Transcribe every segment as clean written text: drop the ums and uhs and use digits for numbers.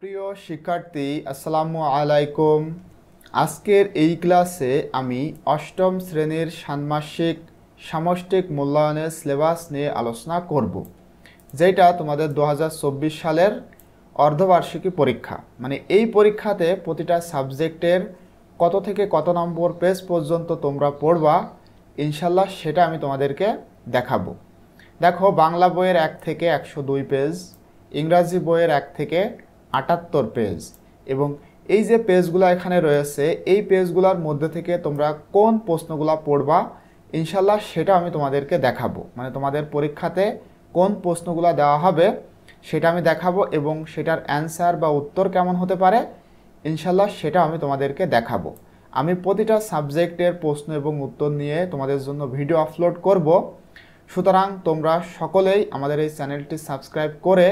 প্রিয় শিক্ষার্থী, আসসালামু আলাইকুম। আজকের এই ক্লাসে আমি অষ্টম শ্রেণীর ষান্মাসিক সামষ্টিক মূল্যায়নের সিলেবাস নিয়ে আলোচনা করব, যেটা তোমাদের 2024 সালের অর্ধবার্ষিকী পরীক্ষা। মানে এই পরীক্ষাতে প্রতিটা সাবজেক্টের কত থেকে কত নম্বর পেজ পর্যন্ত তোমরা পড়বা, ইনশাল্লাহ সেটা আমি তোমাদেরকে দেখাবো। দেখো, বাংলা বইয়ের 1 থেকে 102 পেজ, ইংরাজি বইয়ের 1 থেকে 78 পেজ, এবং এই যে পেজগুলো এখানে রয়েছে এই পেজগুলোর মধ্যে থেকে তোমরা কোন প্রশ্নগুলো পড়বা ইনশাল্লাহ সেটা আমি তোমাদেরকে দেখাবো। মানে তোমাদের পরীক্ষাতে কোন প্রশ্নগুলো দেওয়া হবে সেটা আমি দেখাবো, এবং সেটার অ্যান্সার বা উত্তর কেমন হতে পারে ইনশাল্লাহ সেটা আমি তোমাদেরকে দেখাবো। আমি প্রতিটা সাবজেক্টের প্রশ্ন এবং উত্তর নিয়ে তোমাদের জন্য ভিডিও আপলোড করব। সুতরাং তোমরা সকলেই আমাদের এই চ্যানেলটি সাবস্ক্রাইব করে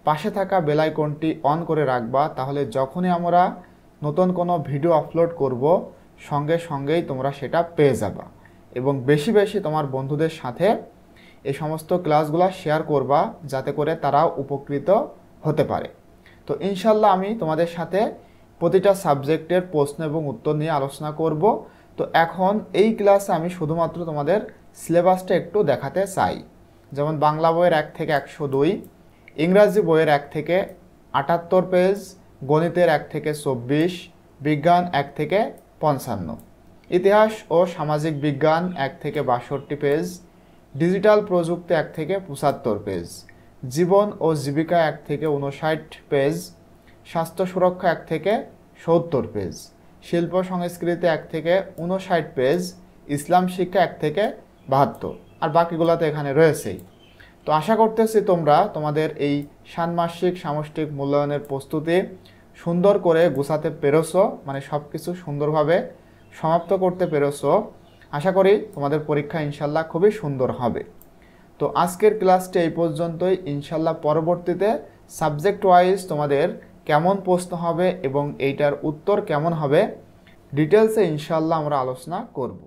পাশে থাকা বেল আইকনটি অন করে রাখবা, তাহলে যখনই আমরা নতুন কোনো ভিডিও আপলোড করব সঙ্গে সঙ্গেই তোমরা সেটা পেয়ে যাবা। এবং বেশি বেশি তোমার বন্ধুদের সাথে এই সমস্ত ক্লাসগুলো শেয়ার করবা, যাতে করে তারাও উপকৃত হতে পারে। তো ইনশাল্লাহ আমি তোমাদের সাথে প্রতিটা সাবজেক্টের প্রশ্ন এবং উত্তর নিয়ে আলোচনা করব। তো এখন এই ক্লাসে আমি শুধুমাত্র তোমাদের সিলেবাসটা একটু দেখাতে চাই। যেমন বাংলা বইয়ের 1 থেকে 102, ইংরাজি বইয়ের 1 থেকে 78 পেজ, গণিতের 1 থেকে 24, বিজ্ঞান 1 থেকে 55, ইতিহাস ও সামাজিক বিজ্ঞান 1 থেকে 62 পেজ, ডিজিটাল প্রযুক্তি 1 থেকে 75 পেজ, জীবন ও জীবিকা 1 থেকে 59 পেজ, স্বাস্থ্য সুরক্ষা 1 থেকে 70 পেজ, শিল্প সংস্কৃতি 1 থেকে 59 পেজ, ইসলাম শিক্ষা 1 থেকে 72, আর বাকিগুলো তো এখানে রয়েছেই। তো আশা করতেছি তোমরা তোমাদের এই ষান্মাসিক সামষ্টিক মূল্যায়নের প্রস্তুতি সুন্দর করে গুছাতে পেরেছো, মানে সব কিছু সুন্দরভাবে সমাপ্ত করতে পেরেছো। আশা করি তোমাদের পরীক্ষা ইনশাল্লাহ খুবই সুন্দর হবে। তো আজকের ক্লাসটি এই পর্যন্তই। ইনশাল্লাহ পরবর্তীতে সাবজেক্ট ওয়াইজ তোমাদের কেমন প্রশ্ন হবে এবং এইটার উত্তর কেমন হবে ডিটেলসে ইনশাল্লাহ আমরা আলোচনা করব।